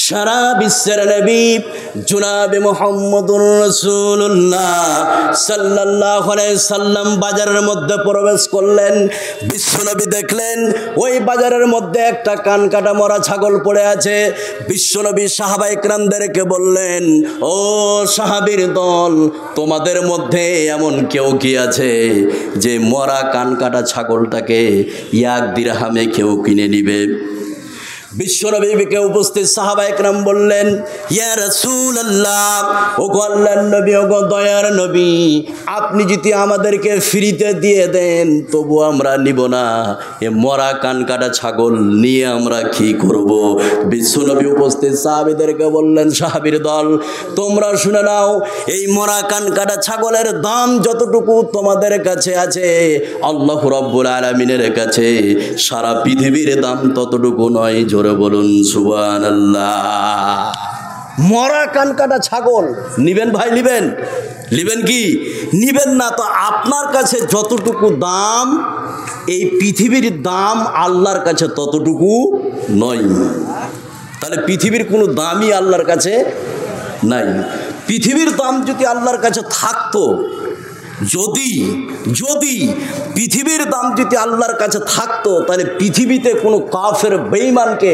সারা বিশ্বের নবী জনাবে মুহাম্মদুর রাসূলুল্লাহ সাল্লাল্লাহু আলাইহি সাল্লাম বাজারের মধ্যে প্রবেশ করলেন। বিশ্বনবী দেখলেন ওই বাজারের মধ্যে একটা কান কাটা মরা ছাগল পড়ে আছে। বিশ্বনবী সাহাবায়ে কেরামদেরকে বললেন, ও সাহাবীর দল, তোমাদের মধ্যে এমন কেউ কি আছে যে মরা কান কাটা ছাগলটাকে 1 দিরহামে কেউ কিনে নিবে? বিশ্বনবীকে উপস্থিত সাহাবায়ে কেরাম বললেন, ইয়া রাসূলুল্লাহ, ওগো আল্লাহর নবী, ওগো দয়ার নবী, আপনি যদি আমাদেরকে ফ্রিতে দিয়ে দেন তবু আমরা নিব না। এ মরা কান কাটা ছাগল নিয়ে আমরা কি করব? বিশ্বনবী উপস্থিত সাহাবীদেরকে বললেন, সাহাবীর দল, তোমরা শুনে নাও, এই মরা কান কাটা ছাগলের দাম যতটুকু তোমাদের কাছে আছে আল্লাহ রাব্বুল আলামিনের কাছে সারা পৃথিবীর দাম ততটুকু নয়। জোরে বলুন সুবহানাল্লাহ। মরা কান কাটা ছাগল নিবেন ভাই? নিবেন কি? নিবেন না। তো আপনার কাছে যতটুকু দাম, এই পৃথিবীর দাম আল্লাহর কাছে ততটুকু নয়। তাহলে পৃথিবীর কোনো দামই আল্লাহর কাছে নাই। পৃথিবীর দাম যদি আল্লাহর কাছে থাকতো, যদি পৃথিবীর দাম যদি আল্লাহর কাছে থাকতো, তাহলে পৃথিবীতে কোনো কাফের বেঈমানকে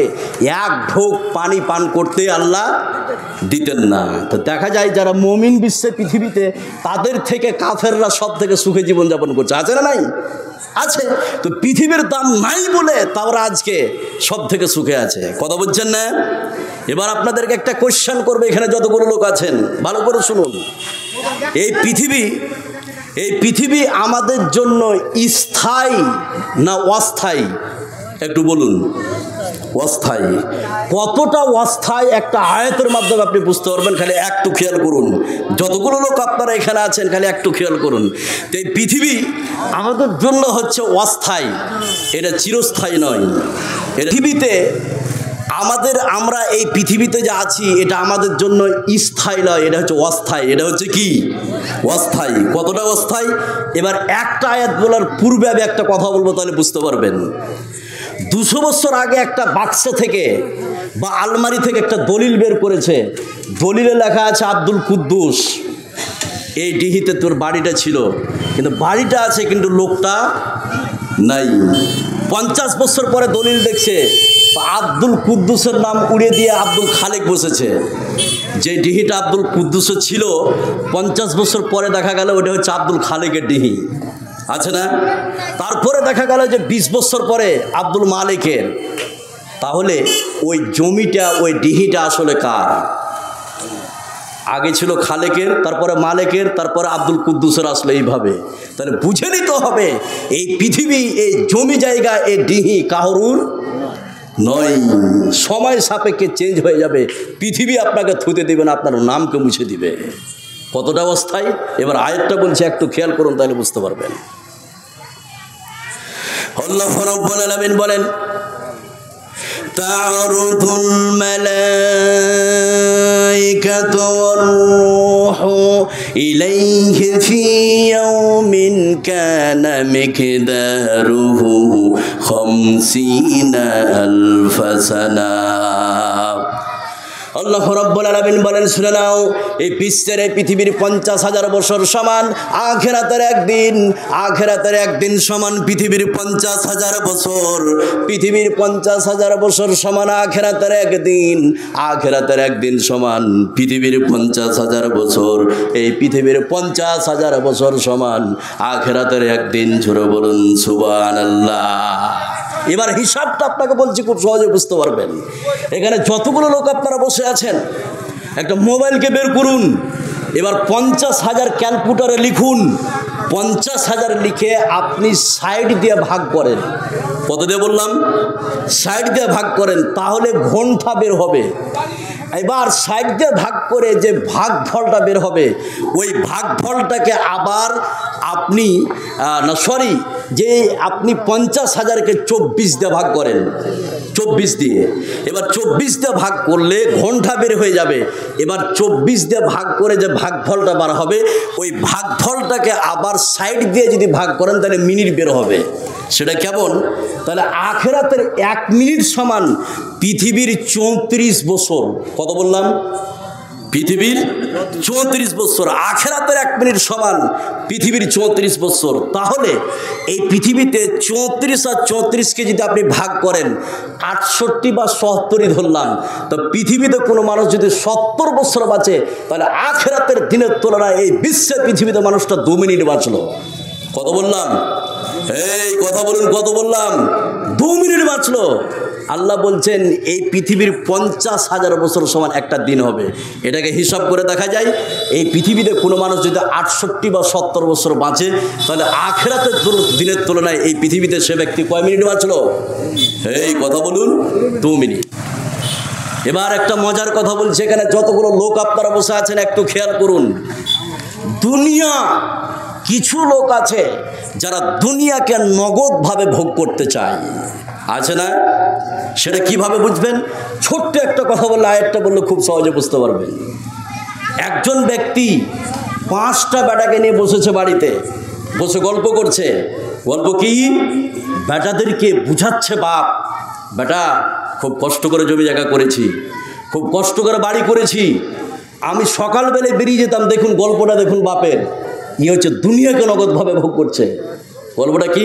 1 ঢোক পানি পান করতে আল্লাহ দিতেন না। তো দেখা যায় যারা মুমিন বিশ্বে পৃথিবীতে, তাদের থেকে কাফেররা সব থেকে সুখে জীবনযাপন করছে। আছে না নাই? আছে। তো পৃথিবীর দাম নাই বলে তারা আজকে সব থেকে সুখে আছে। কথা বলছেন না? এবার আপনাদেরকে একটা কোশ্চেন করবে, এখানে যতগুলো লোক আছেন ভালো করে শুনুন। এই পৃথিবী আমাদের জন্য স্থায়ী না অস্থায়ী? একটু বলুন। অস্থায়ী। কতটা অস্থায়ী একটা আয়াতের মাধ্যমে আপনি বুঝতে পারবেন। খালি একটু খেয়াল করুন, যতগুলো লোক আপনারা এখানে আছেন খালি একটু খেয়াল করুন। তো এই পৃথিবী আমাদের জন্য হচ্ছে অস্থায়ী, এটা চিরস্থায়ী নয়। পৃথিবীতে আমরা এই পৃথিবীতে যে আছি এটা আমাদের জন্য স্থায়ী নয়, এটা হচ্ছে অস্থায়ী। এটা হচ্ছে কি? অস্থায়ী। কতটা অস্থায়ী? এবার একটা আয়াত বলার পূর্বে আমি একটা কথা বলবো, তাহলে বুঝতে পারবেন। 200 বছর আগে একটা বাক্স থেকে বা আলমারি থেকে একটা দলিল বের করেছে। দলিলে লেখা আছে আব্দুল কুদ্দুস, এই ডিহিতে তোর বাড়িটা ছিল, কিন্তু বাড়িটা আছে কিন্তু লোকটা নাই। 50 বছর পরে দলিল দেখছে আব্দুল কুদ্দুসের নাম উড়িয়ে দিয়ে আব্দুল খালেক বসেছে। যে ডিহিটা আব্দুল কুদ্দুসের ছিল 50 বছর পরে দেখা গেল ওটা হচ্ছে আব্দুল খালেকের ডিহি। আছে না? তারপরে দেখা গেল যে 20 বছর পরে আব্দুল মালিকের। তাহলে ওই জমিটা, ওই ডিহিটা আসলে কার? আগে ছিল খালেকের, তারপরে মালিকের, তারপরে আব্দুল কুদ্দুসের আসলে এইভাবে। তাহলে বুঝে নিতে হবে এই পৃথিবী, এই জমি জায়গা, এই ডিহি কাহরুর নয়। সময় সাপেক্ষে চেঞ্জ হয়ে যাবে। পৃথিবী আপনাকে থুতে দেবে না, আপনার নামকে মুছে দিবে। কতটা অস্থায়ী? এবার আয়াতটা বলছে, একটু খেয়াল করুন, তাহলে বুঝতে পারবেন। আল্লাহ রাব্বুল আলামিন বলেন, তা'রুজুল মালাইকাতু ওয়ার রূহু ইলাইহি ফি ইয়াউমিন কানা মিকদারুহু 50 আলফ সানা। আল্লাহ রাব্বুল আলামিন বলেন, শুনে নাও, এই বিশ্বের, এই পৃথিবীর 50,000 বছর সমান আখিরাতের একদিন সমান পৃথিবীর 50,000 বছর। পৃথিবীর 50,000 বছর সমান আখিরাতের একদিন সমান পৃথিবীর 50,000 বছর। এই পৃথিবীর 50,000 বছর সমান আখিরাতের একদিন। জোরে বলুন সুবহানাল্লাহ। এবার হিসাবটা আপনাকে বলছি, খুব সহজে বুঝতে পারবেন। এখানে যতগুলো লোক আপনারা বসে আছেন, একটা মোবাইলকে বের করুন। এবার 50,000 ক্যালকুলেটরে লিখুন। 50,000 লিখে আপনি 60 দিয়ে ভাগ করেন। কত দিয়ে বললাম? 60 দিয়ে ভাগ করেন, তাহলে ঘন্টা বের হবে। এবার 60 দিয়ে ভাগ করে যে ভাগফলটা বের হবে, ওই ভাগফলটাকে আবার আপনি যে আপনি 50,000কে 24 দিয়ে ভাগ করেন। 24 দিয়ে, এবার 24 দিয়ে ভাগ করলে ঘন্টা বের হয়ে যাবে। এবার 24 দিয়ে ভাগ করে যে ভাগফলটা বার হবে, ওই ভাগফলটাকে আবার 60 দিয়ে যদি ভাগ করেন তাহলে মিনিট বের হবে। সেটা কেমন? তাহলে আখেরাতের 1 মিনিট সমান পৃথিবীর 34 বছর। কত বললাম? পৃথিবীর 34 বছর। আখেরাতের 1 মিনিট সমান পৃথিবীর 34 বছর। তাহলে এই পৃথিবীতে 34 আর 34কে যদি আপনি ভাগ করেন, 68 বা 77 ধরলাম, তো পৃথিবীতে কোনো মানুষ যদি 70 বছর বাঁচে, তাহলে আখেরাতের দিনের তুলনায় এই বিশ্বের পৃথিবীতে মানুষটা 2 মিনিট বাঁচলো। কত বললাম? এই কথা বলুন, কত বললাম? 2 মিনিট বাঁচলো। আল্লাহ বলছেন এই পৃথিবীর 50,000 বছর সমান একটা দিন হবে। এটাকে হিসাব করে দেখা যায়, এই পৃথিবীতে কোনো মানুষ যদি 68 বা 70 বছর বাঁচে, তাহলে আখেরাতের দিনের তুলনায় এই পৃথিবীতে সে ব্যক্তি কয় মিনিট বাঁচলো? এই কথা বলুন, 2 মিনিট। এবার একটা মজার কথা বলছি, এখানে যতগুলো লোক আপনারা বসে আছেন একটু খেয়াল করুন। দুনিয়া, কিছু লোক আছে যারা দুনিয়াকে নগদভাবে ভোগ করতে চায়, আছে না? সেটা কিভাবে বুঝবেন? ছোট্ট একটা কথা বললে, আয়াতটা বললে খুব সহজে বুঝতে পারবেন। একজন ব্যক্তি 5টা বেটাকে নিয়ে বসেছে বাড়িতে, বসে গল্প করছে। গল্প কি? বেটাদেরকে বুঝাচ্ছে, বাপ বেটা খুব কষ্ট করে জমি জায়গা করেছি, খুব কষ্ট করে বাড়ি করেছি, আমি সকালবেলায় বেরিয়ে যেতাম, দেখুন গল্পটা দেখুন বাপের। হচ্ছে দুনিয়াকে নগদভাবে ভোগ করছে। গল্পটা কি?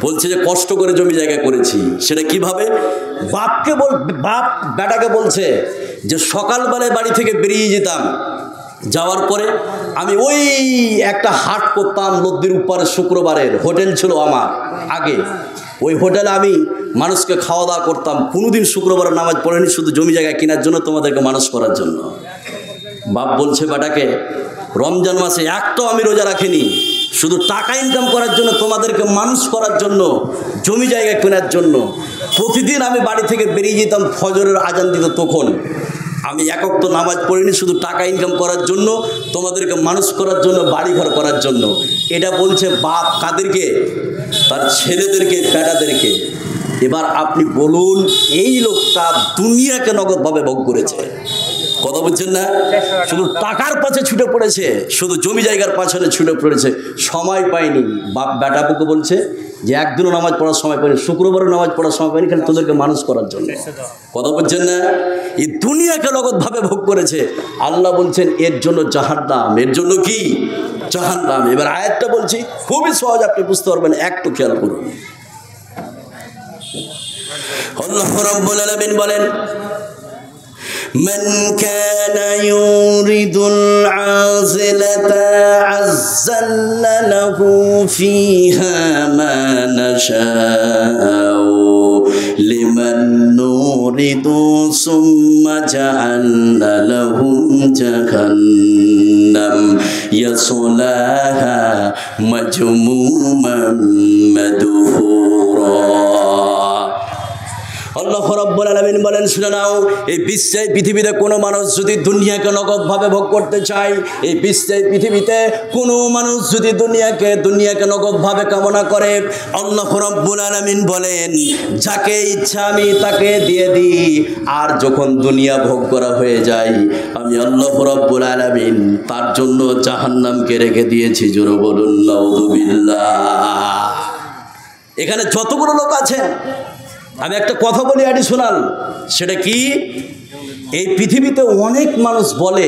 বলছে যে কষ্ট করে জমি জায়গা করেছি। সেটা কিভাবে? বাপ বেটাকে বলছে যে সকালবেলায় বাড়ি থেকে বেরিয়ে যেতাম, যাওয়ার পরে আমি ওই একটা হাট করতাম নদীর উপরে, শুক্রবারের হোটেল ছিল আমার আগে, ওই হোটেলে আমি মানুষকে খাওয়া দাওয়া করতাম। কোনোদিন শুক্রবারের নামাজ পড়েনি, শুধু জমি জায়গা কেনার জন্য, তোমাদেরকে মানুষ করার জন্য। বাপ বলছে বেটাকে, রমজান মাসে একটাও আমি রোজা রাখিনি, শুধু টাকা ইনকাম করার জন্য, তোমাদেরকে মানুষ করার জন্য, জমি জায়গা কেনার জন্য। প্রতিদিন আমি বাড়ি থেকে বেরিয়ে যেতাম, ফজরের আজান দিত তখন, আমি এক ওয়াক্ত নামাজ পড়িনি, শুধু টাকা ইনকাম করার জন্য, তোমাদেরকে মানুষ করার জন্য, বাড়িঘর করার জন্য। এটা বলছে বাপ কাদেরকে? তার ছেলেদেরকে, বেটাদেরকে। এবার আপনি বলুন, এই লোকটা দুনিয়াকে নগদভাবে ভোগ করেছে। কথা বুঝছেন না? শুধু টাকার পাশে ছুটে পড়েছে, শুধু জমি জায়গার পাশে ছুটে পড়েছে, সময় পায়নি। বাপ বেটাকে বলছে যে একদিনও নামাজ পড়ার সময় পাইনি, শুক্রবারও নামাজ পড়ার সময় পাইনি, খালি তোদেরকে মানুষ করার জন্য। কথা বুঝছেন না? এই দুনিয়াকে নগদভাবে ভোগ করেছে। আল্লাহ বলছেন এর জন্য জাহান্নাম। এর জন্য কি? জাহান্নাম। এবার আয়াতটা বলছি, খুবই সহজ, আপনি বুঝতে পারবেন, একটু খেয়াল করুন। আল্লাহ রাব্বুল আলামিন বলেন, من كان يريد العاجلة عجلنا له فيها ما نشاء لمن نريد ثم جعلنا له جهنم يصلاها مذموما مدحورا। আল্লাহ রাব্বুল আলামিন বলেন, শুনে নাও, এই বিশ্বে পৃথিবীতে কোনো মানুষ যদি দুনিয়াকে নগদভাবে ভোগ করতে চায়, এই বিশ্বে পৃথিবীতে কোনো মানুষ যদি দুনিয়াকে নগদভাবে কামনা করে, আল্লাহ রাব্বুল আলামিন বলেন যাকে ইচ্ছা আমি তাকে দিয়ে দিই, আর যখন দুনিয়া ভোগ করা হয়ে যায়, আমি আল্লাহ রাব্বুল আলামিন তার জন্য জাহান্নামকে রেখে দিয়েছি। জোরে বলুন নাউযুবিল্লাহ। এখানে যতগুলো লোক আছেন, আমি একটা কথা বলি অ্যাডিশনাল, সেটা কি? এই পৃথিবীতে অনেক মানুষ বলে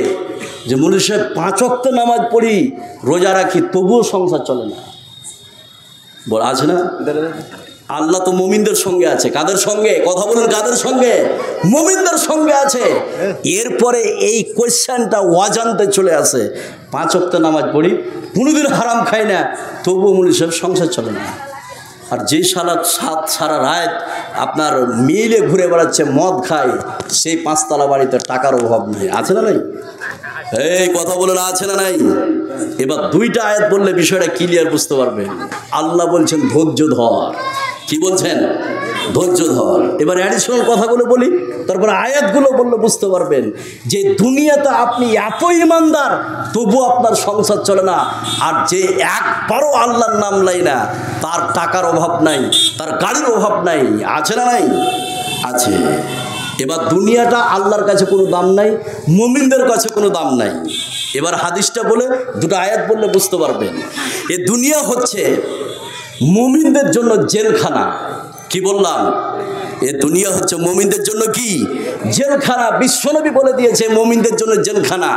যে মুল্লি সাহেব 5 ওয়াক্ত নামাজ পড়ি, রোজা রাখি, তবুও সংসার চলে না। বল আছে না? আল্লাহ তো মুমিনদের সঙ্গে আছে। কাদের সঙ্গে? কথা বলুন, কাদের সঙ্গে? মুমিনদের সঙ্গে আছে। এরপরে এই কোয়েশ্চেনটা অজান্তে চলে আসে, 5 ওয়াক্ত নামাজ পড়ি, কোনোদিন হারাম খাই না, তবুও মুল্লি সাহেব সংসার চলে না। আর যেই সারা রাত আপনার মিলে ঘুরে বেড়াচ্ছে, মদ খায়, সেই 5তলা বাড়িতে টাকার অভাব নেই। আছে না নাই? এই কথা বলুন, আছে না নাই? এবার 2টা আয়াত বললে বিষয়টা ক্লিয়ার বুঝতে পারবেন। আল্লাহ বলছেন ধৈর্য ধর। কি বলছেন? ধৈর্য ধর। এবার অ্যাডিশনাল কথাগুলো বলি, তারপরে আয়াতগুলো বললে বুঝতে পারবেন যে দুনিয়াতে আপনি এত ইমানদার, তবু আপনার সংসার চলে না। আর যে একবারও আল্লাহর নাম লাই না, তার টাকার অভাব নাই, তার গাড়ির অভাব নাই। আছে না নাই? আছে। এবার দুনিয়াটা আল্লাহর কাছে কোনো দাম নাই, মুমিনদের কাছে কোনো দাম নাই। এবার হাদিসটা বলে 2টা আয়াত বললে বুঝতে পারবেন। এ দুনিয়া হচ্ছে মুমিনদের জন্য জেলখানা। কি বললাম? এ দুনিয়া হচ্ছে মুমিনদের জন্য কি জেলখানা। বিশ্বনবী বলে দিয়েছে মুমিনদের জন্য জেলখানা।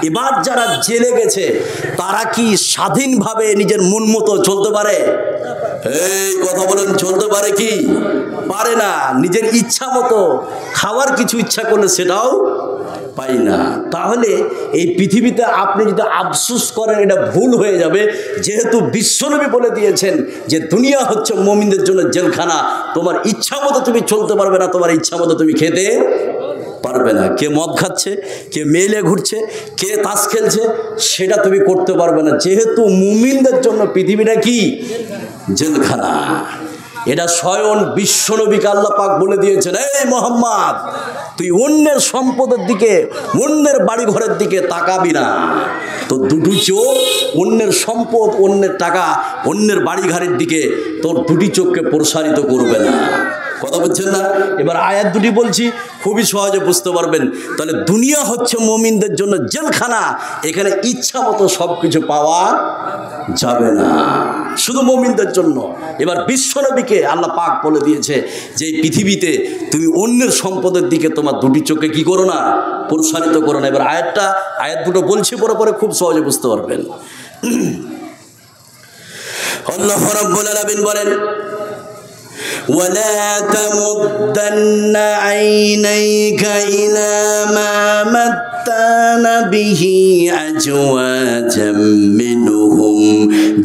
এবার যারা জেলে গেছে তারা কি স্বাধীনভাবে নিজের মন মতো চলতে পারে? এই কথা বলেন, চলতে পারে কি? পারে না। নিজের ইচ্ছা মতো খাওয়ার কিছু ইচ্ছা করলে সেটাও পাই না। তাহলে এই পৃথিবীতে আপনি যদি আফসোস করেন এটা ভুল হয়ে যাবে, যেহেতু বিশ্বনবী বলে দিয়েছেন যে দুনিয়া হচ্ছে মুমিনদের জন্য জেলখানা। তোমার ইচ্ছা মতো তুমি চলতে পারবে না, তোমার ইচ্ছা মতো তুমি খেতে পারবে না। কে মদ খাচ্ছে, কে মেলে ঘুরছে, কে তাস খেলছে, সেটা তুমি করতে পারবে না, যেহেতু মুমিনদের জন্য পৃথিবীটা কি জেলখানা। এটা স্বয়ং বিশ্বনবীকে আল্লাহ পাক বলে দিয়েছেন, এই মোহাম্মদ তুই অন্যের সম্পদের দিকে, অন্যের বাড়ি ঘরের দিকে তাকাবি না। তো দুটো চোখ অন্যের সম্পদ, অন্যের টাকা, অন্যের বাড়ি ঘরের দিকে তোর দুটি চোখকে প্রসারিত করবে না। কথা বলছেন না? এবার আয়াত দুটি বলছি, খুবই সহজে বুঝতে পারবেন। তাহলে দুনিয়া হচ্ছে মুমিনদের জন্য জেলখানা। এখানে ইচ্ছা মতো সব কিছু পাওয়া যাবে না, শুধু মুমিনদের জন্য। এবার বিশ্বনবীকে আল্লাহ পাক বলে দিয়েছে যে এই পৃথিবীতে তুমি অন্যের সম্পদের দিকে তোমার দুটি চোখে কি করো না, প্রসারিত করো না। এবার আয়াত দুটো বলছি, পরে পরে খুব সহজে বুঝতে পারবেন। আল্লাহ রাব্বুল আলামিন বলেন, ولا تمدن عينيك إلى ما متعنا به أزواجا منهم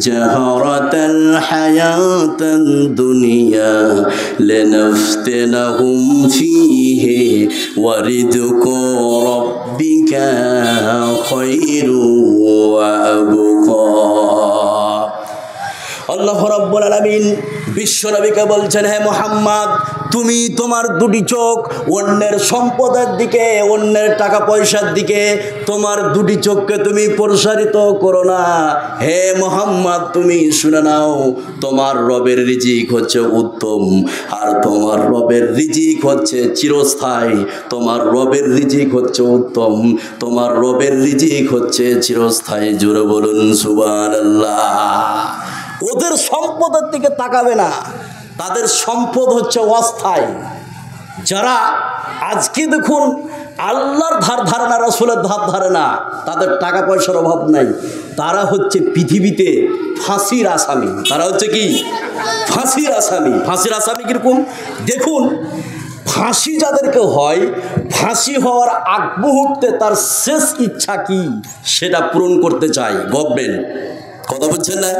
زهرة الحياة الدنيا لنفتنهم فيه ورزق ربك خير وأبقى। আল্লাহ রাব্বুল আলামিন বিশ্বনবীকে বলছেন, হে মুহাম্মদ তুমি তোমার দুটি চোখ অন্যের সম্পদের দিকে, অন্যের টাকা পয়সার দিকে তোমার দুটি চোখকে তুমি প্রসারিত করো না। হে মুহাম্মদ তুমি শুনে নাও, তোমার রবের রিজিক হচ্ছে উত্তম, আর তোমার রবের রিজিক হচ্ছে চিরস্থায়ী। তোমার রবের রিজিক হচ্ছে উত্তম, তোমার রবের রিজিক হচ্ছে চিরস্থায়ী। জোরে বলুন সুবহানাল্লাহ। ওদের সম্পদের দিকে তাকাবে না, তাদের সম্পদ হচ্ছে অস্থায়ী। যারা আজকে দেখুন আল্লাহর ধার ধারে না, রাসূলের ধার ধারে না, তাদের টাকা পয়সার অভাব নাই, তারা হচ্ছে পৃথিবীতে ফাঁসির আসামি। তারা হচ্ছে কি ফাঁসির আসামি। ফাঁসির আসামি কীরকম দেখুন, ফাঁসি যাদেরকে হয়, ফাঁসি হওয়ার আগ মুহূর্তে তার শেষ ইচ্ছা কি সেটা পূরণ করতে চায় গভর্নমেন্ট। কথা বলছেন না?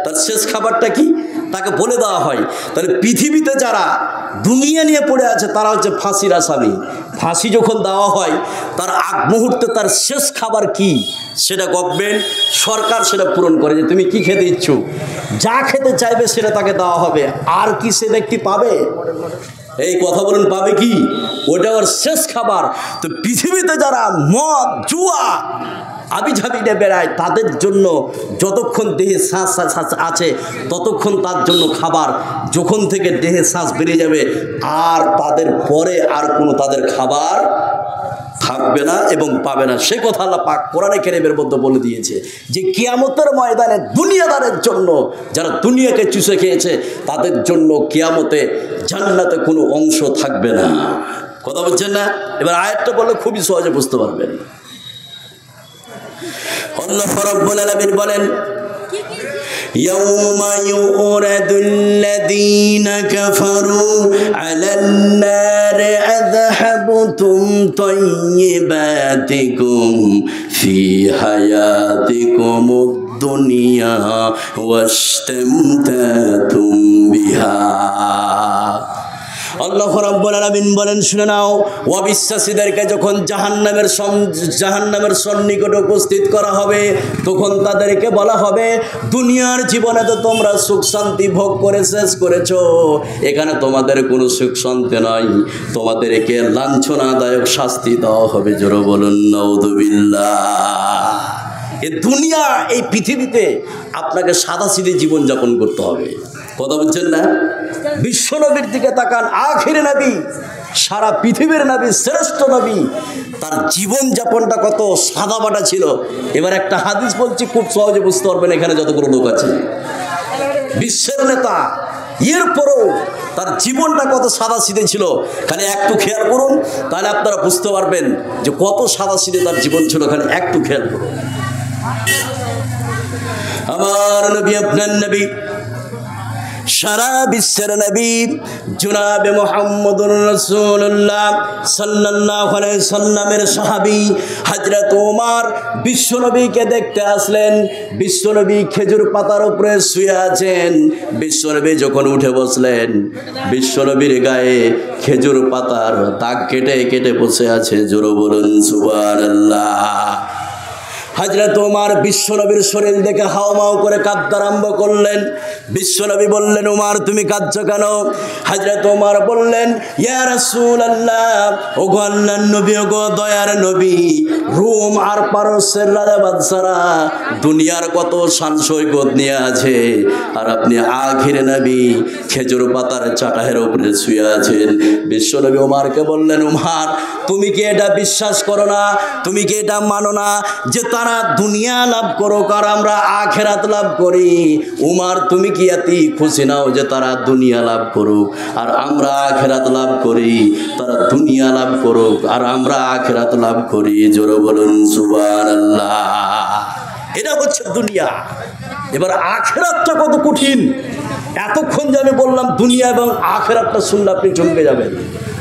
তার শেষ খাবারটা কি তাকে বলে দেওয়া হয়। তাহলে পৃথিবীতে যারা দুনিয়া নিয়ে পড়ে আছে তারা হচ্ছে ফাঁসির আসামি। ফাঁসি যখন দেওয়া হয় তার আগ মুহূর্তে তার শেষ খাবার কি সেটা গভর্নমেন্ট, সরকার সেটা পূরণ করে, যে তুমি কি খেতে ইচ্ছুক, যা খেতে চাইবে সেটা তাকে দেওয়া হবে। আর কি সে ব্যক্তি পাবে? এই কথা বলুন, পাবে কি? ওটা ওর শেষ খাবার। তো পৃথিবীতে যারা মদ, জুয়া, আবিঝাবিটা বেড়ায়, তাদের জন্য যতক্ষণ দেহে শ্বাস আছে ততক্ষণ তার জন্য খাবার। যখন থেকে দেহে শ্বাস বেরিয়ে যাবে আর তাদের পরে আর কোনো তাদের খাবার থাকবে না এবং পাবে না। সে কথা আল্লাহ পাক কোরআনে কারীমের মধ্যে বলে দিয়েছে যে কিয়ামতের ময়দানে দুনিয়াদারের জন্য, যারা দুনিয়াকে চুষে খেয়েছে তাদের জন্য কিয়ামতে জান্নাতে কোনো অংশ থাকবে না। কথা বলছেন না? এবার আয়াতটা বললে খুবই সহজে বুঝতে পারবেন। আল্লাহ রাব্বুল আলামিন বলেন, ইয়াউমা ইউরাদুল্লাযীনা কাফারু আলান নারি আযহাবতুম তাইয়্যিবাতিকুম ফি হায়াতিকুমুদ দুনিয়া ওয়াসতামতাতুম বিহা। আল্লাহ রাব্বুল আলামিন বলেন, শুনে নাও, অবিশ্বাসীদেরকে যখন জাহান্নামের সন্নিকটে উপস্থিত করা হবে তখন তাদেরকে বলা হবে, দুনিয়ার জীবনে তো তোমরা সুখ শান্তি ভোগ করে শেষ করেছো, এখানে তোমাদের কোনো সুখ শান্তি নাই, তোমাদেরকে লাঞ্ছনাদায়ক শাস্তি দেওয়া হবে। জোরে বলুন নাউযুবিল্লাহ। এই দুনিয়া, এই পৃথিবীতে আপনাকে সাদাসিধে জীবনযাপন করতে হবে। কথা বলছেন না? বিশ্বনবীর দিকে তাকান, আখির নবী, সারা পৃথিবীর নবী, শ্রেষ্ঠ নবী, তার জীবনযাপনটা কত সাদামাটা ছিল। এবার একটা হাদিস বলছি, খুব সহজে বুঝতে পারবেন এখানে যতগুলো লোক আছে। বিশ্বের নেতা, এরপরও তার জীবনটা কত সাদাসিধে ছিল। খালি একটু খেয়াল করুন, তাহলে আপনারা বুঝতে পারবেন যে কত সাদাসিধে তার জীবন ছিল। খালি একটু খেয়াল করুন। আমার নবী, আপনার নবী, সারা বিশ্বের নবী জনাবে মুহাম্মদুর রাসূলুল্লাহ সাল্লাল্লাহু আলাইহি সাল্লামের সাহাবী হযরত ওমর বিশ্বনবীকে দেখতে আসলেন। বিশ্বনবী খেজুর পাতার উপরে শুয়ে আছেন। বিশ্বনবী যখন উঠে বসলেন, বিশ্বনবীর গায়ে খেজুর পাতার দাগ কেটে কেটে বসে আছে। জোরে বলুন সুবহানাল্লাহ। হযরত ওমর বিশ্বনবীর শরীর দেখে হাওমাও করে কাঁদতে আরম্ভ করলেন। বিশ্বনবী বললেন, ওমর তুমি কাঁদছো কেন? হযরত ওমর বললেন, ইয়া রাসূলুল্লাহ, ওগো আল্লাহর নবী, ওগো দয়ার নবী, রোম আর পারস্যের রাজা বাদশারা দুনিয়ার কত শান সৈকত নিয়ে আছে, আর আপনি আখির নবী খেজুর পাতার চাটাহের উপরে শুয়ে আছেন। বিশ্বনবী ওমরকে বললেন, ওমর তুমি কি এটা বিশ্বাস করো না, তুমি কি এটা মানো না যে তারা দুনিয়া লাভ করুক আর আমরা আখিরাত লাভ করি? উমার তুমি কি এতই খুশি নাও যে তারা দুনিয়া লাভ করুক আর আমরা আখিরাত লাভ করি? তারা দুনিয়া লাভ করুক আর আমরা আখিরাত লাভ করি। জোরে বলুন সুবহানাল্লাহ। এটা হচ্ছে দুনিয়া। এবার আখিরাতটা কত কঠিন। এতক্ষণ যে আমি বললাম দুনিয়া এবং আখিরাতটা শুনলে আপনি চমকে যাবেন।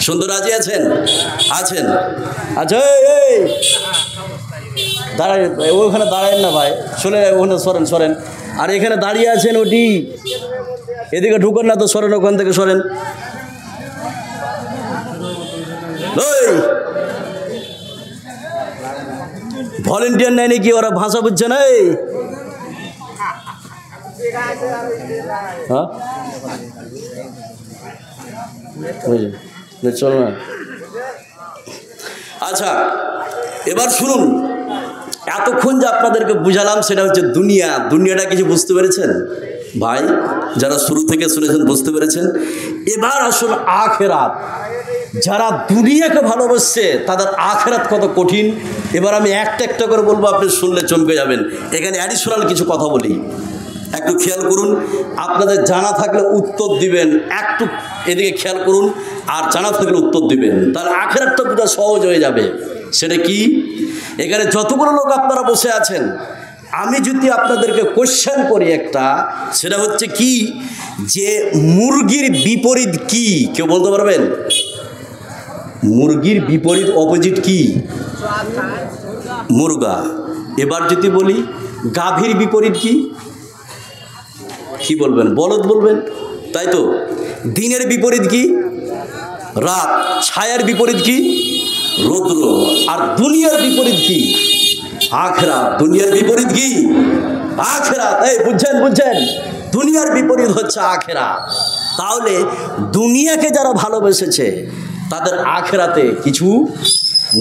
সুন্দর রাজি আছেন? আছেন? আচ্ছা, এই দাঁড়ায়, ওখানে দাঁড়ায়েন না ভাই, চলে ওখানে সরেন সরেন। আর এখানে দাঁড়িয়ে আছেন ওটি, এদিকে ঢুকেন না তো, সরেন ওখান থেকে সরেন। ভলেন্টিয়ার নেয় নাকি? ওরা ভাষা বুঝছে না? হ্যাঁ চলো না। আচ্ছা, এবার শুনুন, এতক্ষণ যে আপনাদেরকে বুঝালাম সেটা হচ্ছে দুনিয়া। দুনিয়াটা কিছু বুঝতে পেরেছেন ভাই? যারা শুরু থেকে শুনেছেন বুঝতে পেরেছেন? এবার আসুন আখিরাত। যারা দুনিয়াকে ভালোবাসছে তাদের আখিরাত কত কঠিন। এবার আমি একটা একটা করে বলবো, আপনি শুনলে চমকে যাবেন। এখানে অ্যাডিশনাল কিছু কথা বলি, একটু খেয়াল করুন। আপনাদের জানা থাকলে উত্তর দিবেন, একটু এদিকে খেয়াল করুন, আর জানা থাকলে উত্তর দিবেন, তাহলে আখিরাতটা বোঝা সহজ হয়ে যাবে। সেটা কি? এখানে যতগুলো লোক আপনারা বসে আছেন, আমি যদি আপনাদেরকে কোশ্চেন করি একটা, সেটা হচ্ছে কি, যে মুরগির বিপরীত কি? কেউ বলতে পারবেন? মুরগির বিপরীত অপোজিট কি? মুরগা। এবার যদি বলি গাভীর বিপরীত কি? কি বলবেন? বলদ বলবেন, তাই তো? দিনের বিপরীত কি? রাত। ছায়ার বিপরীত কি? রৌদ্র। আর দুনিয়ার বিপরীত কি? আখিরাত। দুনিয়ার বিপরীত কি? আখিরাত। এই বুঝছেন? বুঝছেন? দুনিয়ার বিপরীত হচ্ছে আখিরাত। তাহলে দুনিয়াকে যারা ভালোবেসেছে তাদের আখিরাতে কিছু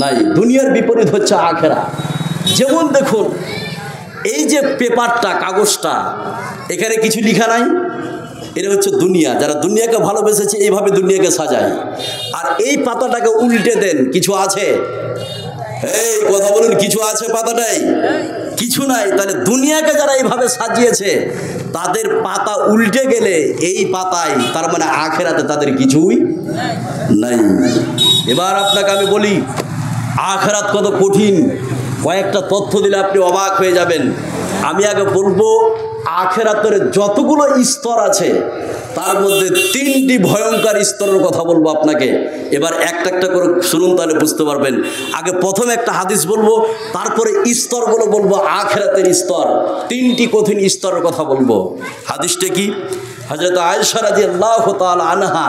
নাই। দুনিয়ার বিপরীত হচ্ছে আখিরাত। যেমন দেখুন, এই যে পেপারটা, কাগজটা, এখানে কিছু লেখা নাই, এটা হচ্ছে দুনিয়া। যারা দুনিয়াকে ভালোবেসেছে এইভাবে দুনিয়াকে সাজায়। আর এই পাতাটাকে উল্টে দেন, কিছু আছে? এই কথা বলুন, কিছু আছে পাতাটাই? কিছু নাই। তাহলে দুনিয়াকে যারা এইভাবে সাজিয়েছে তাদের পাতা উল্টে গেলে এই পাতায়, তার মানে আখিরাতে তাদের কিছুই নাই। এবার আপনাকে আমি বলি আখিরাত কত কঠিন। কয়েকটা তথ্য দিলে আপনি অবাক হয়ে যাবেন। আমি আগে বলবো আখিরাতের যতগুলো স্তর আছে তার মধ্যে 3টি ভয়ঙ্কর স্তরের কথা বলবো আপনাকে। এবার একটা একটা করে শুনুন, তাহলে বুঝতে পারবেন। আগে প্রথমে একটা হাদিস বলবো, তারপরে স্তরগুলো বলবো, আখিরাতের স্তর। 3টি কঠিন স্তরের কথা বলবো। হাদিসটা কি? হযরত আয়েশা রাদিয়াল্লাহু তাআলা আনহা,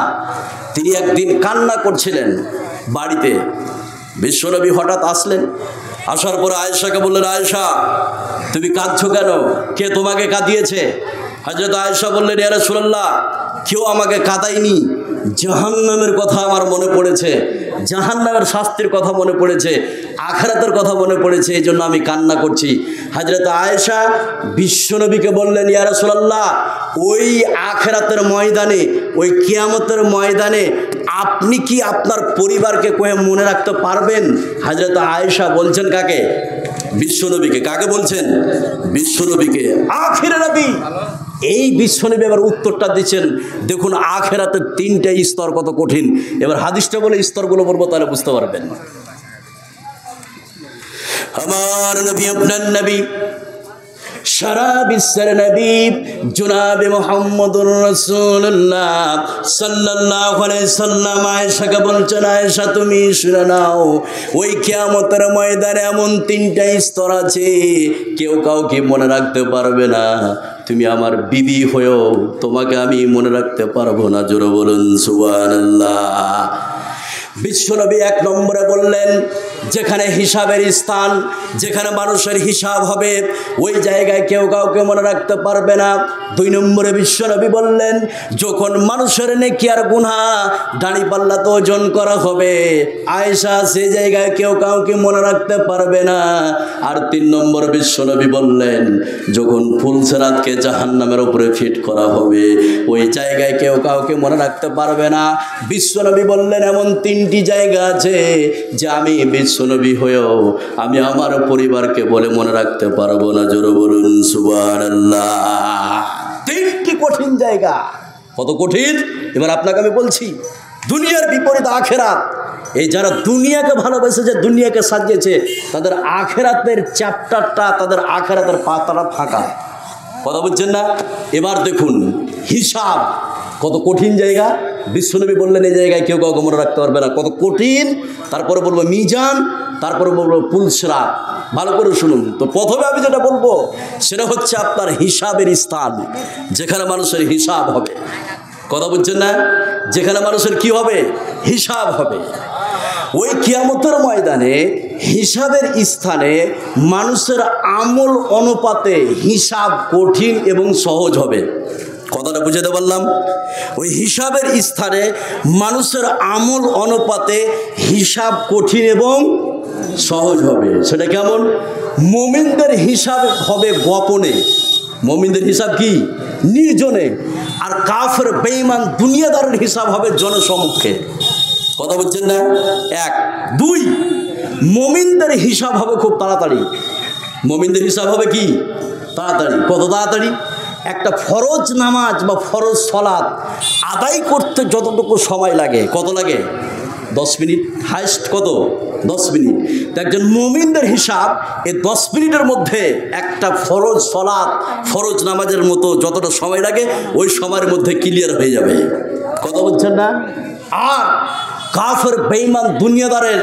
তিনি একদিন কান্না করছিলেন বাড়িতে। বিশ্বনবী হঠাৎ আসলেন। আসার পরে আয়েশাকে বললেন, আয়েশা তুমি কাঁদছো কেন? কে তোমাকে কাঁদিয়েছে? হযরত আয়েশা বললেন, ইয়া রাসূলুল্লাহ, কেউ আমাকে কাঁদায়নি। জাহান্নামের কথা আমার মনে পড়েছে, জাহান্নামের শাস্তির কথা মনে পড়েছে, আখিরাতের কথা মনে পড়েছে, এই জন্য আমি কান্না করছি। হযরত আয়েশা বিশ্বনবীকে বললেন, ইয়া রাসূলুল্লাহ, ওই আখিরাতের ময়দানে, ওই কিয়ামতের ময়দানে আপনি কি আপনার পরিবারকে কয়ে মনে রাখতে পারবেন? হযরত আয়েশা বলছেন কাকে? বিশ্বনবীকে। কাকে বলছেন? বিশ্বনবীকে। আখির নবী এই বিশ্বনবী এবার উত্তরটা দিচ্ছেন। দেখুন আখেরাতের 3টে স্তর কত কঠিন। এবার হাদিসটা বলে স্তরগুলো বলবো, তাহলে বুঝতে পারবেন। আমার নবী, আপনার নবী, সারা বিশ্বের নবী জনাবে মুহাম্মদুর রাসূলুল্লাহ সাল্লাল্লাহু আলাইহি সাল্লাম আয়েশাকে বলছেন, আয়েশা তুমি শুনে নাও, ওই কিয়ামতের ময়দানে এমন 3টা স্তর আছে, কেউ কাউকে মনে রাখতে পারবে না। তুমি আমার বিবি হয়েও তোমাকে আমি মনে রাখতে পারবো না। জোরে বলুন সুবহানাল্লাহ। বিশ্বনবী 1 নম্বরে বললেন, যেখানে হিসাবের স্থান, যেখানে মানুষের হিসাব হবে, ওই জায়গায় কেউ কাউকে মনে রাখতে পারবে না। 2 নম্বরে বিশ্বনবী বললেন, যখন মানুষের নেকি আর গুনাহ দাঁড়িপাল্লাতে ওজন করা হবে, আয়েশা সেই জায়গায় কেউ কাউকে মনে রাখতে পারবে না। আর 3 নম্বর বিশ্বনবী বললেন, যখন ফুলসেরাতকে জাহান্নামের উপরে ফিট করা হবে, ওই জায়গায় কেউ কাউকে মনে রাখতে পারবে না। বিশ্বনবী বললেন, এমন 3টি জায়গা আছে যে আমি বিশ্বনবী হয়েও আমি আমার পরিবারকে বলে মনে রাখতে পারবো না। জোরে বলুন সুবহানাল্লাহ। 3টি কঠিন জায়গা। কত কঠিন? এবার আপনাকে আমি বলছি, দুনিয়ার বিপরীত আখেরাত। এই যারা দুনিয়াকে ভালোবেসেছে, দুনিয়াকে সাজিয়েছে, তাদের আখেরাতের চ্যাপ্টারটা, তাদের আখেরাতের পাতাটা ফাঁকা। কথা বলছেন না? এবার দেখুন হিসাব কত কঠিন জায়গা। বিশ্বনবী বললেন, এই জায়গায় কেউ কাউকে মনে রাখতে পারবে না, কত কঠিন। তারপরে বলবো মিজান, তারপরে বলবো পুলসিরাত। ভালো করে শুনুন। তো প্রথমে আমি যেটা বলবো সেটা হচ্ছে আপনার হিসাবের স্থান, যেখানে মানুষের হিসাব হবে। কথা বলছেন না? যেখানে মানুষের কি হবে? হিসাব হবে। ওই কিয়ামতের ময়দানে হিসাবের স্থানে মানুষের আমল অনুপাতে হিসাব কঠিন এবং সহজ হবে। কথাটা বুঝাতে পারলাম? ওই হিসাবের স্থানে মানুষের আমল অনুপাতে হিসাব কঠিন এবং সহজ হবে। সেটা কেমন? মুমিনদের হিসাব হবে গোপনে, মুমিনদের হিসাব কি? নির্জনে। আর কাফের বেঈমান দুনিয়াদারের হিসাব হবে জনসমক্ষে। কথা বলছেন না? 1 2 মুমিনদের হিসাব হবে খুব তাড়াতাড়ি। মুমিনদের হিসাব হবে কি? তাড়াতাড়ি। কত তাড়াতাড়ি? একটা ফরজ নামাজ বা ফরজ সালাত আদায় করতে যতটুকু সময় লাগে, কত লাগে? 10 মিনিট হাইস্ট। কত? 10 মিনিট। তো একজন মুমিনদের হিসাব এই 10 মিনিটের মধ্যে একটা ফরজ সালাত, ফরজ নামাজের মতো যতটা সময় লাগে ওই সময়ের মধ্যে ক্লিয়ার হয়ে যাবে। কথা বলছেন না? আর কাফের বেঈমান দুনিয়াদারের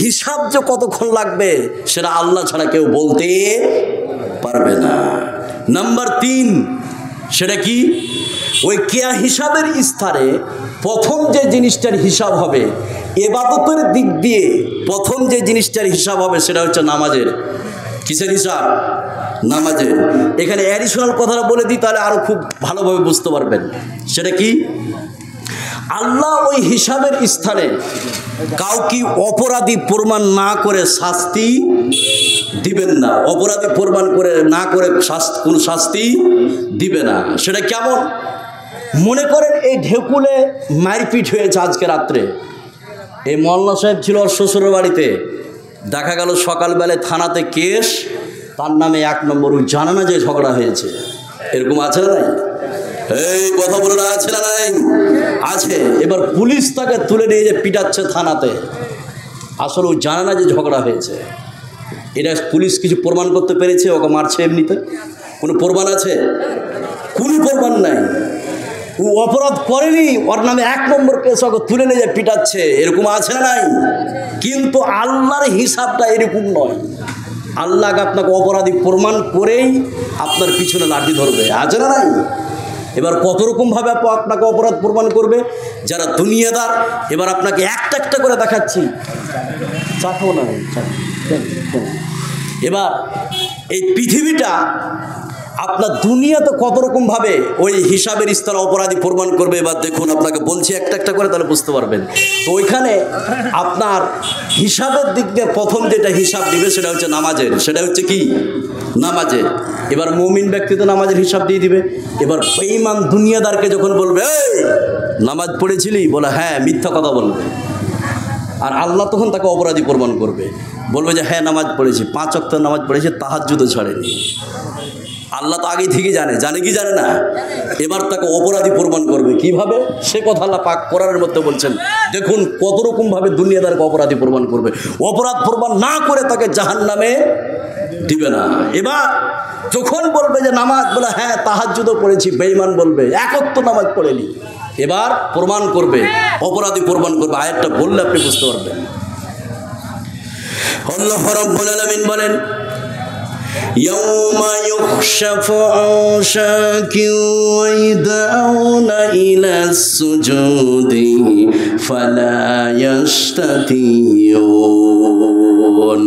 হিসাব যে কতক্ষণ লাগবে সেটা আল্লাহ ছাড়া কেউ বলতে পারবে না। নাম্বার 3, সেটা কি? ওই কেয়া হিসাবের স্থানে প্রথম যে জিনিসটার হিসাব হবে, ইবাদতের দিক দিয়ে প্রথম যে জিনিসটার হিসাব হবে সেটা হচ্ছে নামাজের। কিসের হিসাব? নামাজের। এখানে অ্যাডিশনাল কথাটা বলে দিই, তাহলে আরও খুব ভালোভাবে বুঝতে পারবেন। সেটা কি? আল্লাহ ওই হিসাবের স্থানে কাউকে অপরাধী প্রমাণ না করে শাস্তি দিবেন না। অপরাধী প্রমাণ করে না করে কোনো শাস্তি দিবে না। সেটা কেমন? মনে করেন এই ঢেকুলে মারপিট হয়েছে আজকে রাত্রে। এই মওলানা সাহেব ছিল ওর শ্বশুরের বাড়িতে, দেখা গেল সকালবেলায় থানাতে কেস, তার নামে 1 নম্বর জানা না যে ঝগড়া হয়েছে। এরকম আছে না নাই? এই কথা বলে না, আছে না নাই? আছে। এবার পুলিশ তাকে তুলে নিয়ে যে পিটাচ্ছে থানাতে, আসলে ও জানা না যে ঝগড়া হয়েছে। এটা পুলিশ কিছু প্রমাণ করতে পেরেছে? ওকে মারছে এমনিতে? কোনো প্রমাণ আছে? কোনো প্রমাণ নাই। ও অপরাধ করেনি, ওর নামে 1 নম্বর কেস, ওকে তুলে নিয়ে যে পিটাচ্ছে। এরকম আছে না নাই? কিন্তু আল্লাহর হিসাবটা এরকম নয়। আল্লাহ আপনাকে অপরাধী প্রমাণ করেই আপনার পিছনে লাঠি ধরবে। আছে না নাই? এবার কত রকমভাবে আপনাকে অপরাধ প্রমাণ করবে যারা দুনিয়াদার। এবার আপনাকে একটা একটা করে দেখাচ্ছি। চাখাও না। এবার এই পৃথিবীটা আপনার দুনিয়াতে কত রকমভাবে ওই হিসাবের স্তরে অপরাধী প্রমাণ করবে। এবার দেখুন, আপনাকে বলছি একটা একটা করে, তাহলে বুঝতে পারবেন। তো ওইখানে আপনার হিসাবের দিক দিয়ে প্রথম যেটা হিসাব দিবে সেটা হচ্ছে নামাজের। সেটা হচ্ছে কি? নামাজের। এবার মুমিন ব্যক্তি তো নামাজের হিসাব দিয়ে দিবে। এবার বেঈমান দুনিয়াদারকে যখন বলবে, এই নামাজ পড়েছিলি? বলে হ্যাঁ, মিথ্যা কথা বলবে। আর আল্লাহ তখন তাকে অপরাধী প্রমাণ করবে, বলবে যে হ্যাঁ নামাজ পড়েছি, 5 ওয়াক্ত নামাজ পড়েছি, তাহাজ্জুদও ছাড়েনি। আল্লাহ তো আগে থেকে জানে কি জানে না? এবার তাকে অপরাধী প্রমাণ করবে কিভাবে, সে কথা আল্লাহ পাক কোরআনের মধ্যে বলছেন। দেখুন কত রকম ভাবে দুনিয়াদারকে অপরাধী প্রমাণ করবে। অপরাধ প্রমাণ না করে তাকে জাহান্নামে দিবে না। এবার যখন বলবে যে নামাজ, বলে হ্যাঁ তাহাজ্জুদও পড়েছি, বেঈমান বলবে একত্ব নামাজ পড়েনি। এবার প্রমাণ করবে, অপরাধী প্রমাণ করবে। আয়াতটা বললে আপনি বুঝতে পারবেন। আল্লাহ রাব্বুল আলামিন বলেন, يوم يكشف عن ساق ويدعون إلى السجود فلا يستطيعون।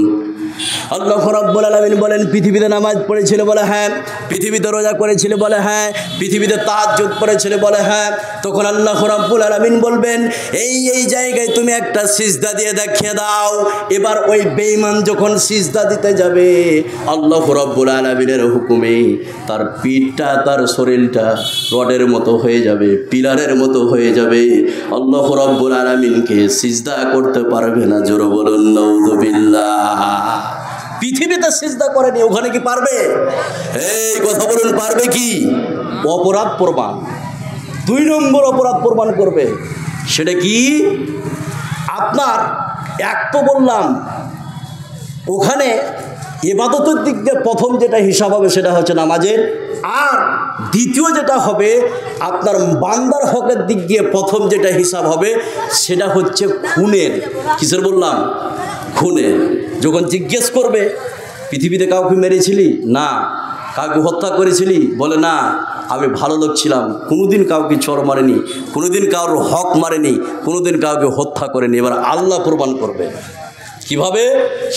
আল্লাহ রাব্বুল আলামিন বলেন, পৃথিবীতে নামাজ পড়েছিল বলে হ্যাঁ, পৃথিবীতে রোজা করেছিল বলে হ্যাঁ, পৃথিবীতে তাহাজ্জুদ পড়েছিল বলে হ্যাঁ, তখন আল্লাহ রাব্বুল আলামিন বলবেন এই জায়গায় তুমি একটা সিজদা দিয়ে দেখিয়ে দাও। এবার ওই বেঈমান যখন সিজদা দিতে যাবে, আল্লাহ রাব্বুল আলামিনের হুকুমে তার পিঠটা, তার শরীরটা রডের মতো হয়ে যাবে, পিলারের মতো হয়ে যাবে। আল্লাহ রাব্বুল আলামিনকে সিজদা করতে পারবে না। জোরে বলুন নাউযুবিল্লাহ। পৃথিবীতে সিজদা করেনি, ওখানে কি পারবে? এই কথা বলুন, পারবে কি? অপরাধ প্রমাণ। 2 নম্বর অপরাধ প্রমাণ করবে। সেটা কি? আপনার এক তো বললাম ওখানে ইবাদতের দিক দিয়ে প্রথম যেটা হিসাব হবে সেটা হচ্ছে নামাজের, আর দ্বিতীয় যেটা হবে আপনার বান্দার হকের দিক দিয়ে প্রথম যেটা হিসাব হবে সেটা হচ্ছে খুনের। কিসের বললাম? খুনের। যখন জিজ্ঞেস করবে পৃথিবীতে কাউকে মেরেছিলি? না। কাউকে হত্যা করেছিলি? বলে না, আমি ভালো লোক ছিলাম, কোনোদিন কাউকে চর মারেনি, কোনোদিন কারোর হক মারেনি, কোনোদিন কাউকে হত্যা করেনি। এবার আল্লাহ প্রমাণ করবে কিভাবে,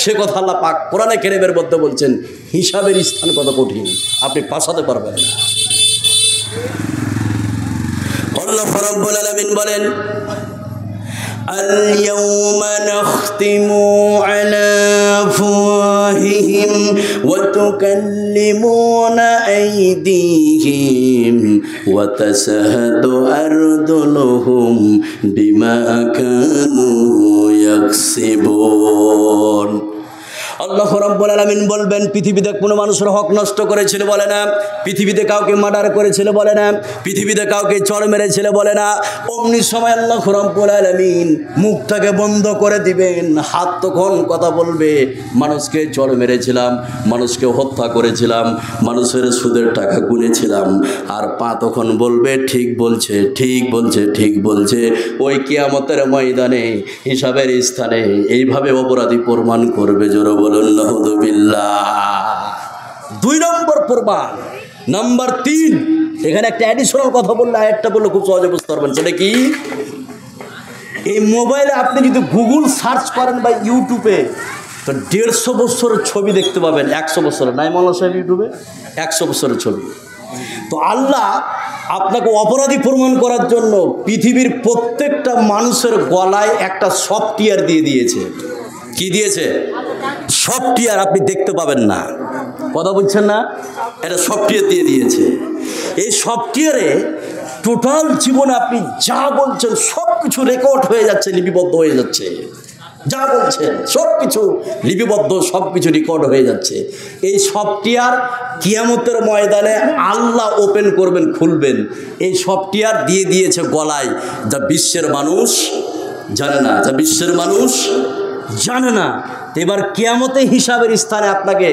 সে কথা আল্লাহ পাক কোরআনে কারীমের মধ্যে বলছেন। হিসাবের স্থান কত কঠিন, আপনি পাসাতে পারবেন না। আল্লাহ রাব্বুল আলামিন বলেন, اليوم نختم على أفواههم وتكلمنا أيديهم وتشهد أرجلهم بما كانوا يكسبون। আল্লাহ রাব্বুল আলামিন বলবেন, পৃথিবীতে কোনো মানুষের হক নষ্ট করেছিল বলে না, পৃথিবীতে কাউকে মার্ডার করেছিল বলে না, পৃথিবীতে কাউকে চড় মেরেছিল বলে না। অমনি সময় আল্লাহ রাব্বুল আলামিন মুখটাকে বন্ধ করে দিবেন, হাত তখন কথা বলবে, মানুষকে চড় মেরেছিলাম, মানুষকে হত্যা করেছিলাম, মানুষের সুদের টাকা গুনেছিলাম। আর পা তখন বলবে ঠিক বলছে, ঠিক বলছে, ঠিক বলছে। ওই কিয়ামতের ময়দানে হিসাবের স্থানে এইভাবে অপরাধী প্রমাণ করবে। জোরে বলুন নাউযুবিল্লাহ। 2 নম্বর প্রমাণ। নাম্বার 3, এখানে একটা অ্যাডিশনাল কথা বললে, আয়াতটা বললে খুব সহজে বুঝতে পারবেন। সেটা কি? এই মোবাইলে আপনি যদি গুগল সার্চ করেন বা ইউটিউবে, তো 150 বছরের ছবি দেখতে পাবেন। 100 বছরের নাই মাওলানা সাহেব, ইউটিউবে 100 বছরের ছবি। তো আল্লাহ আপনাকে অপরাধী প্রমাণ করার জন্য পৃথিবীর প্রত্যেকটা মানুষের গলায় একটা সফটওয়্যার দিয়ে দিয়েছে। কি দিয়েছে? সফটওয়্যার। আপনি দেখতে পাবেন না, কথা বলছেন না, এটা সফটওয়্যার দিয়ে দিয়েছে। এই সফটওয়্যারে টোটাল জীবনে আপনি যা বলছেন সব কিছু রেকর্ড হয়ে যাচ্ছে, লিপিবদ্ধ হয়ে যাচ্ছে। যা বলছেন সব কিছু লিপিবদ্ধ, সব কিছু রেকর্ড হয়ে যাচ্ছে। এই সফটওয়্যার কিয়ামতের ময়দানে আল্লাহ ওপেন করবেন, খুলবেন। এই সফটওয়্যার দিয়ে দিয়েছে গলায়, যা বিশ্বের মানুষ জানে না, যা বিশ্বের মানুষ জানে না। এবার কিয়ামতে হিসাবের স্থানে আপনাকে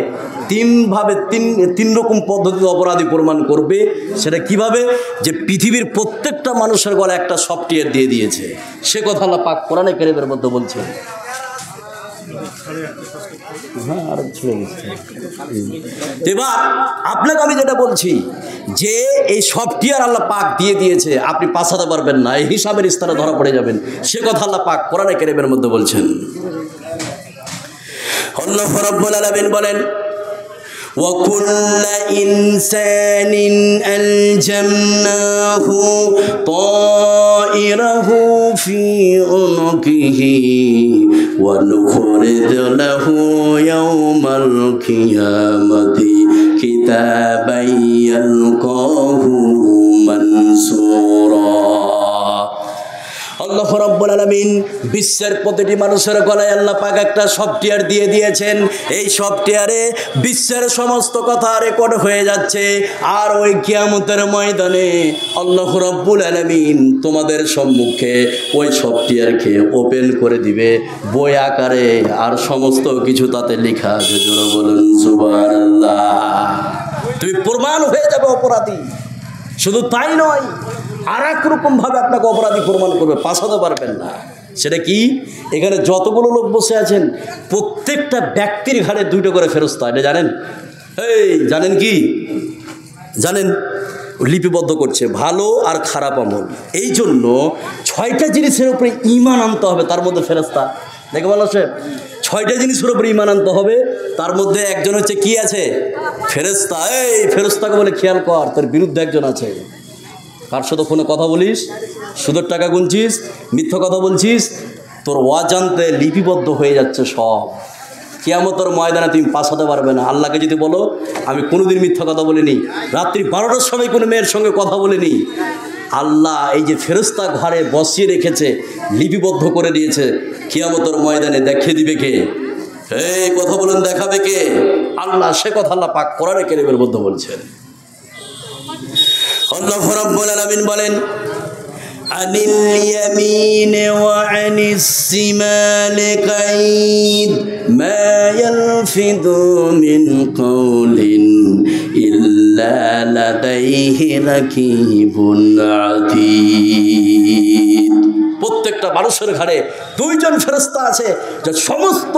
তিন রকম পদ্ধতিতে অপরাধী প্রমাণ করবে। সেটা কিভাবে? যে পৃথিবীর প্রত্যেকটা মানুষের গলায় একটা সফটওয়্যার দিয়ে দিয়েছে। সে কথা আল্লাহ পাক কোরআনে কারীমের মধ্যে বলছেন। এবার আপনাকে আমি যেটা বলছি, যে এই সফটওয়্যার আল্লাহ পাক দিয়ে দিয়েছে, আপনি পাছাতে পারবেন না, এই হিসাবের স্থানে ধরা পড়ে যাবেন। সে কথা আল্লাহ পাক কোরআনে কারীমের মধ্যে বলছেন। আল্লাহ রাব্বুল আলামিন বলেন, وَكُلَّ إِنسَانٍ أَلْزَمْنَاهُ طَائِرَهُ فِي عُنُقِهِ وَنُخْرِجُ لَهُ يَوْمَ الْقِيَامَةِ كِتَابًا يَلْقَاهُ مَنشُورًا। আল্লাহ রাব্বুল আলামিন বিশ্বের প্রতিটি মানুষের গলায় আল্লাহ পাক একটা সফটওয়্যার দিয়ে দিয়েছেন। এই সফটওয়্যারে বিশ্বের সমস্ত কথা রেকর্ড হয়ে যাচ্ছে। আর ওই কিয়ামতের ময়দানে আল্লাহ রাব্বুল আলামিন তোমাদের সম্মুখে ওই সফটওয়্যারকে ওপেন করে দিবে বই আকারে, আর সমস্ত কিছু তাতে লেখা আছে। জোরে বলুন সুবহানাল্লাহ। তুমি প্রমাণ হয়ে যাবে অপরাধী। শুধু তাই নয়, আর এক রকমভাবে আপনাকে অপরাধী প্রমাণ করবে, পাছাতে পারবেন না। সেটা কি? এখানে যতগুলো লোক বসে আছেন প্রত্যেকটা ব্যক্তির ঘাড়ে 2টো করে ফেরেশতা। এটা জানেন? এই জানেন কি? জানেন? লিপিবদ্ধ করছে ভালো আর খারাপ আমল। এই জন্য 6টা জিনিসের উপরে ঈমান আনতে হবে, তার মধ্যে ফেরেশতা। দেখে বলো সে 6টা জিনিসের উপরে ঈমান আনতে হবে, তার মধ্যে একজন হচ্ছে কি আছে? ফেরেশতা। এই ফেরেশতাকে বলে খেয়াল কর, তোর বিরুদ্ধে একজন আছে। কার সাথে ফোনে কথা বলিস, সুদের টাকা গুনছিস, মিথ্যা কথা বলছিস, তোর অজান্তে লিপিবদ্ধ হয়ে যাচ্ছে সব। কিয়ামতের ময়দানে তুমি পাছাতে পারবে না। আল্লাহকে যদি বলো আমি কোনোদিন মিথ্যা কথা বলিনি, রাত্রি 12টার সময় কোনো মেয়ের সঙ্গে কথা বলিনি, আল্লাহ এই যে ফেরেশতা ঘরে বসিয়ে রেখেছে, লিপিবদ্ধ করে দিয়েছে, কিয়ামতের ময়দানে দেখিয়ে দিবে কে? এই কথা বলুন, দেখাবে কে? আল্লাহ। সে কথা আল্লাহ পাক কোরআনে কারীমের মধ্যে বলছেন। আল্লাহ রাব্বুল আলামিন বলেন আনিল ইয়ামিনে ওয়া আনিস শিমালি কাইদ মা ইয়ালফিযু মিন কাওলিন ইল্লা লাদাইহি রাকিবুন আতীদ। প্রত্যেকটা মানুষের ঘাড়ে 2জন ফেরেশতা আছে, যে সমস্ত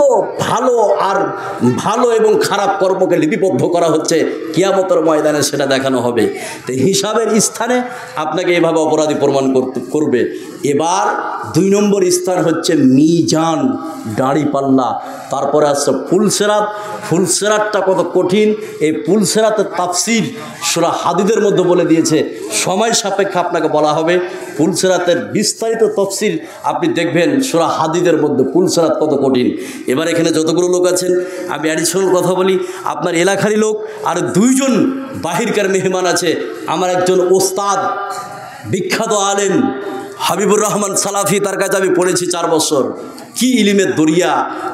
ভালো এবং খারাপ কর্মকে লিপিবদ্ধ করা হচ্ছে। কিয়ামতের ময়দানে সেটা দেখানো হবে। তো হিসাবের স্থানে আপনাকে এভাবে অপরাধী প্রমাণ করবে। এবার 2 নম্বর স্থান হচ্ছে মিজান, দাঁড়িপাল্লা। তারপরে আসছে ফুলসেরাত। ফুলসেরাতটা কত কঠিন, এই ফুলসেরাতের তাফসীর সূরা হাদীদের মধ্যে বলে দিয়েছে। সময় সাপেক্ষে আপনাকে বলা হবে। ফুলসেরাতের বিস্তারিত তাফসীর আপনি দেখবেন সূরা হাদীদের মধ্যে, ফুলসেরাত কত কঠিন। এবার এখানে যতগুলো লোক আছেন আমি অ্যাডিশনাল কথা বলি। আপনার এলাকারই লোক আর 2জন বাহিরকার মেহমান আছে। আমার একজন ওস্তাদ, বিখ্যাত আলেম হাবিবুর রহমান সালাফি, তার কাছে আমি পড়েছি 4 বছর। কি ইলিমের দরিয়া,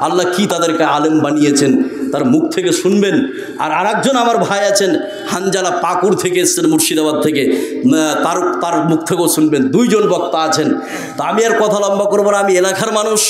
আল্লাহ কি তাদেরকে আলেম বানিয়েছেন, তার মুখ থেকে শুনবেন। আর আরেকজন আমার ভাই আছেন হানজালা, পাকুড় থেকে এসেছেন, মুর্শিদাবাদ থেকে, তার মুখ থেকেও শুনবেন। 2জন বক্তা আছেন। তা আমি আর কথা লম্বা করবো না, আমি এলাকার মানুষ।